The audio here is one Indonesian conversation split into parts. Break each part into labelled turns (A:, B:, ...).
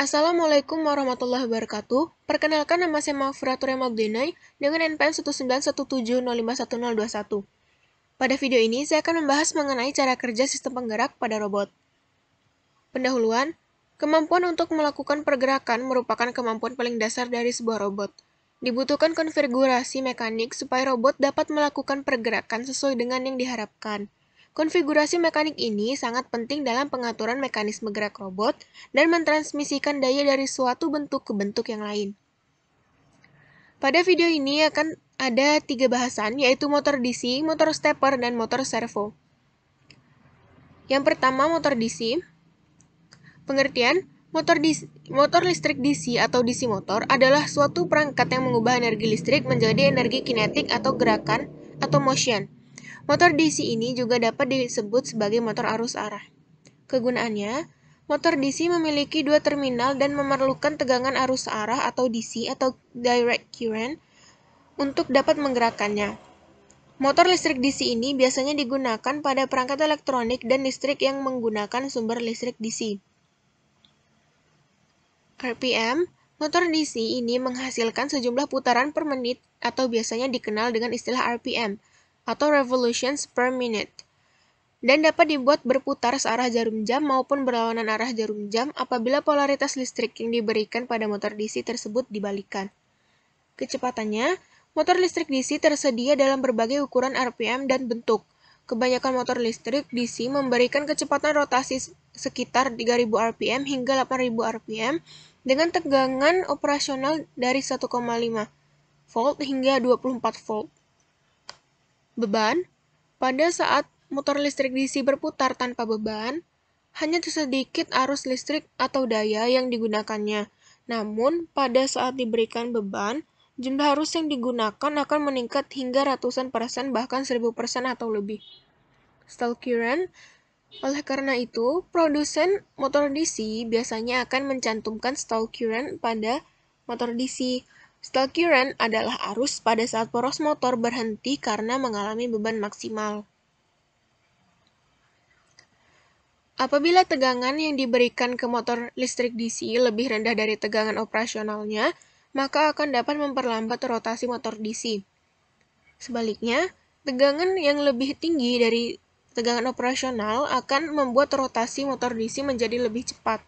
A: Assalamualaikum warahmatullahi wabarakatuh. Perkenalkan, nama saya Mafratur Mabdenai dengan NPM 19170511021. Pada video ini, saya akan membahas mengenai cara kerja sistem penggerak pada robot. Pendahuluan, kemampuan untuk melakukan pergerakan merupakan kemampuan paling dasar dari sebuah robot. Dibutuhkan konfigurasi mekanik supaya robot dapat melakukan pergerakan sesuai dengan yang diharapkan. Konfigurasi mekanik ini sangat penting dalam pengaturan mekanisme gerak robot dan mentransmisikan daya dari suatu bentuk ke bentuk yang lain. Pada video ini akan ada 3 bahasan, yaitu motor DC, motor stepper, dan motor servo. Yang pertama, motor DC. Pengertian, motor listrik DC atau DC motor adalah suatu perangkat yang mengubah energi listrik menjadi energi kinetik atau gerakan atau motion. Motor DC ini juga dapat disebut sebagai motor arus arah. Kegunaannya, motor DC memiliki 2 terminal dan memerlukan tegangan arus arah atau DC atau direct current untuk dapat menggerakkannya. Motor listrik DC ini biasanya digunakan pada perangkat elektronik dan listrik yang menggunakan sumber listrik DC. RPM, motor DC ini menghasilkan sejumlah putaran per menit atau biasanya dikenal dengan istilah RPM atau revolutions per minute, dan dapat dibuat berputar searah jarum jam maupun berlawanan arah jarum jam apabila polaritas listrik yang diberikan pada motor DC tersebut dibalikan. Kecepatannya, motor listrik DC tersedia dalam berbagai ukuran RPM dan bentuk. Kebanyakan motor listrik DC memberikan kecepatan rotasi sekitar 3000 RPM hingga 8000 RPM dengan tegangan operasional dari 1,5 volt hingga 24 volt. Beban, pada saat motor listrik DC berputar tanpa beban, hanya sedikit arus listrik atau daya yang digunakannya. Namun, pada saat diberikan beban, jumlah arus yang digunakan akan meningkat hingga ratusan persen bahkan 1000% atau lebih. Stall current. Oleh karena itu, produsen motor DC biasanya akan mencantumkan stall current pada motor DC. Stall current adalah arus pada saat poros motor berhenti karena mengalami beban maksimal. Apabila tegangan yang diberikan ke motor listrik DC lebih rendah dari tegangan operasionalnya, maka akan dapat memperlambat rotasi motor DC. Sebaliknya, tegangan yang lebih tinggi dari tegangan operasional akan membuat rotasi motor DC menjadi lebih cepat.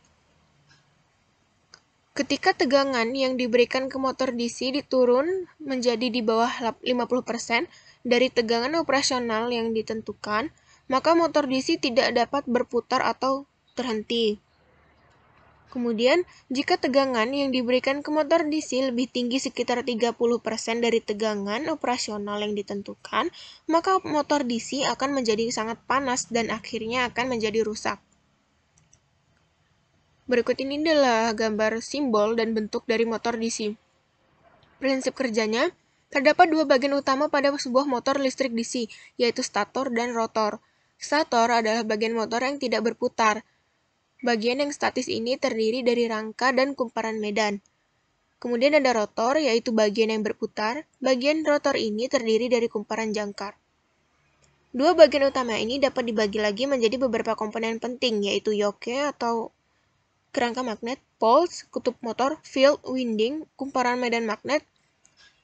A: Ketika tegangan yang diberikan ke motor DC diturun menjadi di bawah 50% dari tegangan operasional yang ditentukan, maka motor DC tidak dapat berputar atau terhenti. Kemudian, jika tegangan yang diberikan ke motor DC lebih tinggi sekitar 30% dari tegangan operasional yang ditentukan, maka motor DC akan menjadi sangat panas dan akhirnya akan menjadi rusak. Berikut ini adalah gambar simbol dan bentuk dari motor DC. Prinsip kerjanya, terdapat 2 bagian utama pada sebuah motor listrik DC, yaitu stator dan rotor. Stator adalah bagian motor yang tidak berputar. Bagian yang statis ini terdiri dari rangka dan kumparan medan. Kemudian ada rotor, yaitu bagian yang berputar. Bagian rotor ini terdiri dari kumparan jangkar. 2 bagian utama ini dapat dibagi lagi menjadi beberapa komponen penting, yaitu yoke atau kerangka magnet, poles, kutub motor, field winding, kumparan medan magnet,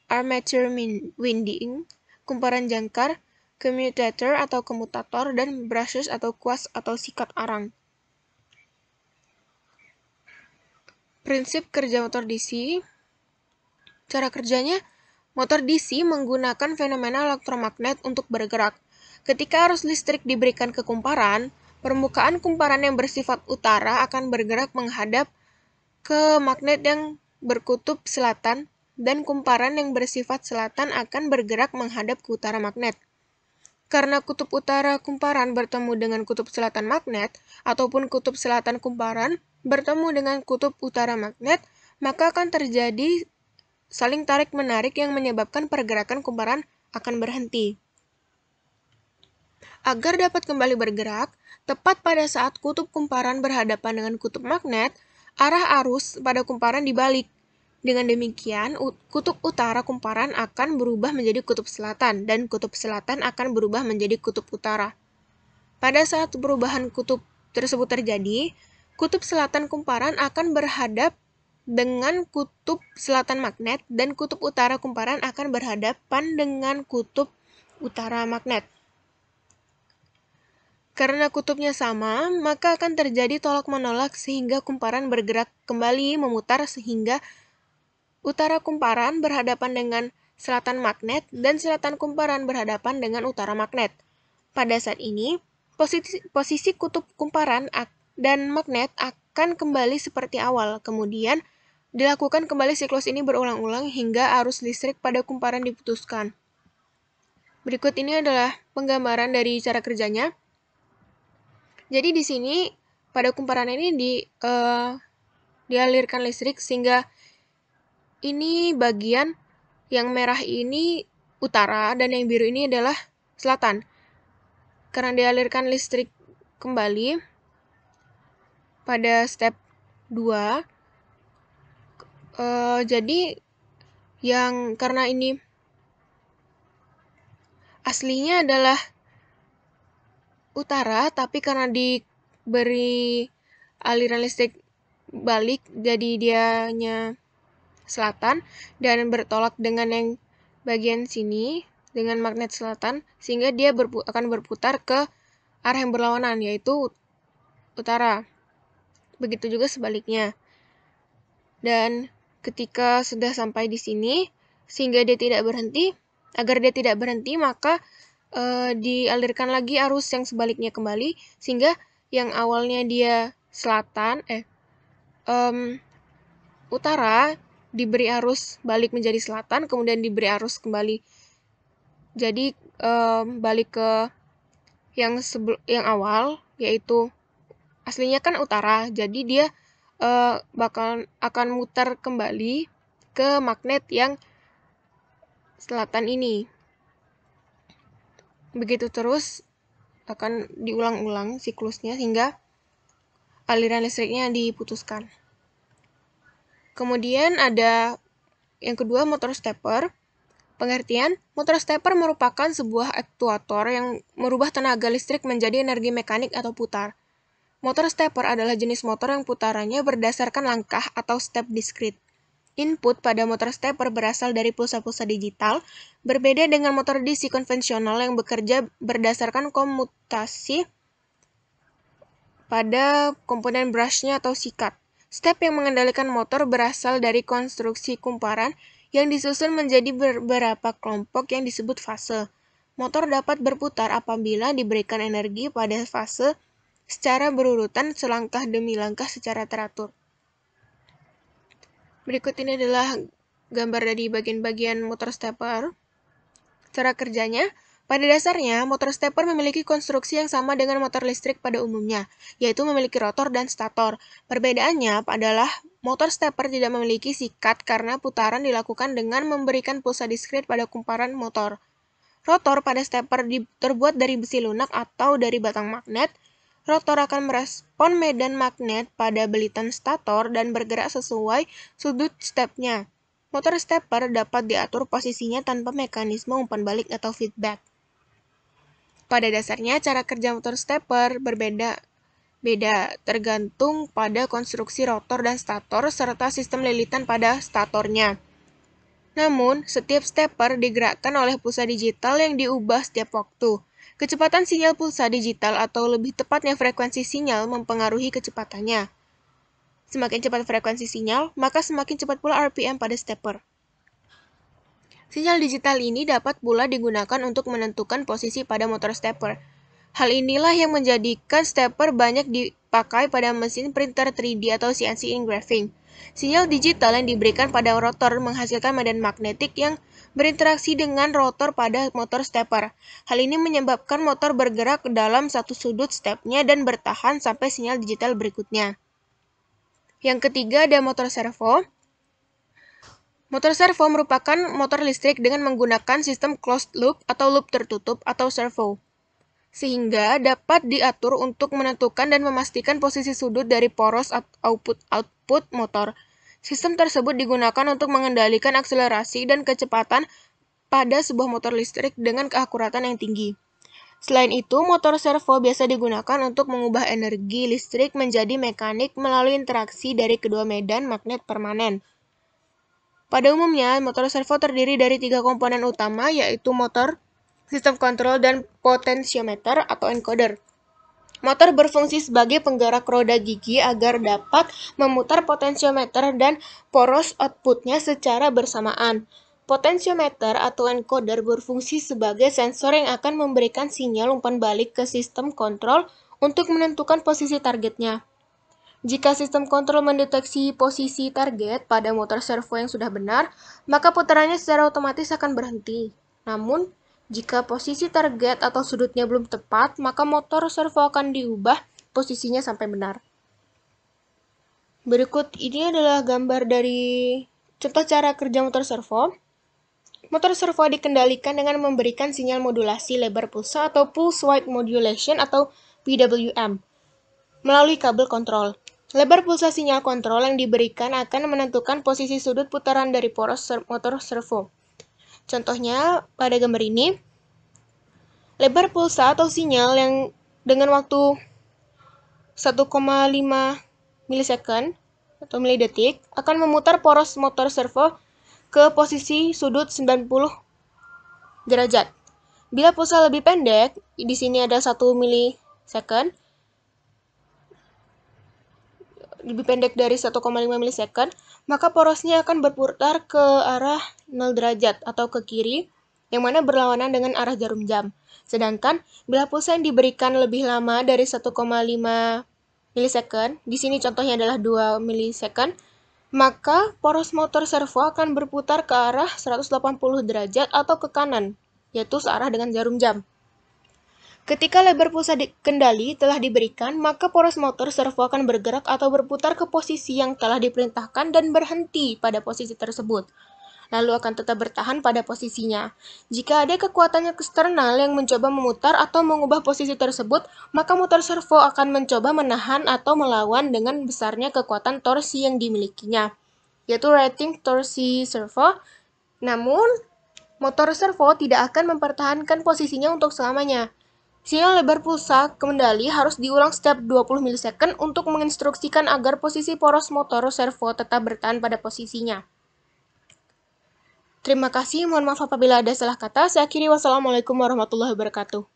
A: armature winding, kumparan jangkar, commutator atau komutator, dan brushes atau kuas atau sikat arang. Prinsip kerja motor DC. Cara kerjanya, motor DC menggunakan fenomena elektromagnet untuk bergerak. Ketika arus listrik diberikan ke kumparan, permukaan kumparan yang bersifat utara akan bergerak menghadap ke magnet yang berkutub selatan, dan kumparan yang bersifat selatan akan bergerak menghadap ke utara magnet. Karena kutub utara kumparan bertemu dengan kutub selatan magnet, ataupun kutub selatan kumparan bertemu dengan kutub utara magnet, maka akan terjadi saling tarik-menarik yang menyebabkan pergerakan kumparan akan berhenti. Agar dapat kembali bergerak, tepat pada saat kutub kumparan berhadapan dengan kutub magnet, arah arus pada kumparan dibalik. Dengan demikian, kutub utara kumparan akan berubah menjadi kutub selatan, dan kutub selatan akan berubah menjadi kutub utara. Pada saat perubahan kutub tersebut terjadi, Kutub selatan kumparan akan berhadap dengan kutub selatan magnet dan kutub utara kumparan akan berhadapan dengan kutub utara magnet. Karena kutubnya sama, maka akan terjadi tolak-menolak sehingga kumparan bergerak kembali memutar sehingga utara kumparan berhadapan dengan selatan magnet dan selatan kumparan berhadapan dengan utara magnet. Pada saat ini, posisi kutub kumparan dan magnet akan kembali seperti awal. Kemudian, dilakukan kembali siklus ini berulang-ulang hingga arus listrik pada kumparan diputuskan. Berikut ini adalah penggambaran dari cara kerjanya. Jadi di sini pada kumparan ini dialirkan listrik sehingga ini bagian yang merah ini utara dan yang biru ini adalah selatan. Karena dialirkan listrik kembali pada step 2, jadi yang karena ini aslinya adalah utara, tapi karena diberi aliran listrik balik, jadi dianya selatan dan bertolak dengan yang bagian sini dengan magnet selatan, sehingga dia akan berputar ke arah yang berlawanan, yaitu utara. Begitu juga sebaliknya. Dan ketika sudah sampai di sini, sehingga dia tidak berhenti, agar dia tidak berhenti, maka dialirkan lagi arus yang sebaliknya kembali, sehingga yang awalnya dia selatan, utara, diberi arus balik menjadi selatan, kemudian diberi arus kembali. Jadi balik ke yang awal, yaitu aslinya kan utara, jadi dia akan mutar kembali ke magnet yang selatan ini. Begitu terus akan diulang-ulang siklusnya hingga aliran listriknya diputuskan. Kemudian ada yang kedua, motor stepper. Pengertian, motor stepper merupakan sebuah aktuator yang merubah tenaga listrik menjadi energi mekanik atau putar. Motor stepper adalah jenis motor yang putarannya berdasarkan langkah atau step diskrit. Input pada motor stepper berasal dari pulsa-pulsa digital, berbeda dengan motor DC konvensional yang bekerja berdasarkan komutasi pada komponen brushnya atau sikat. Step yang mengendalikan motor berasal dari konstruksi kumparan yang disusun menjadi beberapa kelompok yang disebut fase. Motor dapat berputar apabila diberikan energi pada fase secara berurutan selangkah demi langkah secara teratur. Berikut ini adalah gambar dari bagian-bagian motor stepper. Cara kerjanya, pada dasarnya motor stepper memiliki konstruksi yang sama dengan motor listrik pada umumnya, yaitu memiliki rotor dan stator. Perbedaannya adalah motor stepper tidak memiliki sikat karena putaran dilakukan dengan memberikan pulsa diskrit pada kumparan motor. Rotor pada stepper terbuat dari besi lunak atau dari batang magnet. Rotor akan merespon medan magnet pada belitan stator dan bergerak sesuai sudut stepnya. Motor stepper dapat diatur posisinya tanpa mekanisme umpan balik atau feedback. Pada dasarnya, cara kerja motor stepper berbeda tergantung pada konstruksi rotor dan stator serta sistem lilitan pada statornya. Namun, setiap stepper digerakkan oleh pulsa digital yang diubah setiap waktu. Kecepatan sinyal pulsa digital atau lebih tepatnya frekuensi sinyal mempengaruhi kecepatannya. Semakin cepat frekuensi sinyal, maka semakin cepat pula RPM pada stepper. Sinyal digital ini dapat pula digunakan untuk menentukan posisi pada motor stepper. Hal inilah yang menjadikan stepper banyak dipakai pada mesin printer 3D atau CNC engraving. Sinyal digital yang diberikan pada rotor menghasilkan medan magnetik yang berinteraksi dengan rotor pada motor stepper. Hal ini menyebabkan motor bergerak ke dalam satu sudut stepnya dan bertahan sampai sinyal digital berikutnya. Yang ketiga ada motor servo. Motor servo merupakan motor listrik dengan menggunakan sistem closed loop atau loop tertutup atau servo, sehingga dapat diatur untuk menentukan dan memastikan posisi sudut dari poros output motor. Sistem tersebut digunakan untuk mengendalikan akselerasi dan kecepatan pada sebuah motor listrik dengan keakuratan yang tinggi. Selain itu, motor servo biasa digunakan untuk mengubah energi listrik menjadi mekanik melalui interaksi dari kedua medan magnet permanen. Pada umumnya, motor servo terdiri dari 3 komponen utama, yaitu motor, sistem kontrol, dan potensiometer atau encoder. Motor berfungsi sebagai penggerak roda gigi agar dapat memutar potensiometer dan poros outputnya secara bersamaan. Potensiometer atau encoder berfungsi sebagai sensor yang akan memberikan sinyal umpan balik ke sistem kontrol untuk menentukan posisi targetnya. Jika sistem kontrol mendeteksi posisi target pada motor servo yang sudah benar, maka putarannya secara otomatis akan berhenti. Namun, jika posisi target atau sudutnya belum tepat, maka motor servo akan diubah posisinya sampai benar. Berikut ini adalah gambar dari contoh cara kerja motor servo. Motor servo dikendalikan dengan memberikan sinyal modulasi lebar pulsa atau pulse width modulation atau PWM melalui kabel kontrol. Lebar pulsa sinyal kontrol yang diberikan akan menentukan posisi sudut putaran dari poros motor servo. Contohnya pada gambar ini, lebar pulsa atau sinyal yang dengan waktu 1,5 milisekund atau milidetik akan memutar poros motor servo ke posisi sudut 90 derajat. Bila pulsa lebih pendek, di sini ada 1 milisekund, lebih pendek dari 1,5 milisekund, maka porosnya akan berputar ke arah 0 derajat atau ke kiri, yang mana berlawanan dengan arah jarum jam. Sedangkan bila pulsa yang diberikan lebih lama dari 1,5 milisekund, di sini contohnya adalah 2 milisekund, maka poros motor servo akan berputar ke arah 180 derajat atau ke kanan, yaitu searah dengan jarum jam. Ketika lebar pulsa kendali telah diberikan, maka poros motor servo akan bergerak atau berputar ke posisi yang telah diperintahkan dan berhenti pada posisi tersebut, lalu akan tetap bertahan pada posisinya. Jika ada kekuatan eksternal yang mencoba memutar atau mengubah posisi tersebut, maka motor servo akan mencoba menahan atau melawan dengan besarnya kekuatan torsi yang dimilikinya, yaitu rating torsi servo. Namun, motor servo tidak akan mempertahankan posisinya untuk selamanya. Sinyal lebar pulsa kendali harus diulang setiap 20 milisekund untuk menginstruksikan agar posisi poros motor servo tetap bertahan pada posisinya. Terima kasih, mohon maaf apabila ada salah kata. Saya akhiri, wassalamualaikum warahmatullahi wabarakatuh.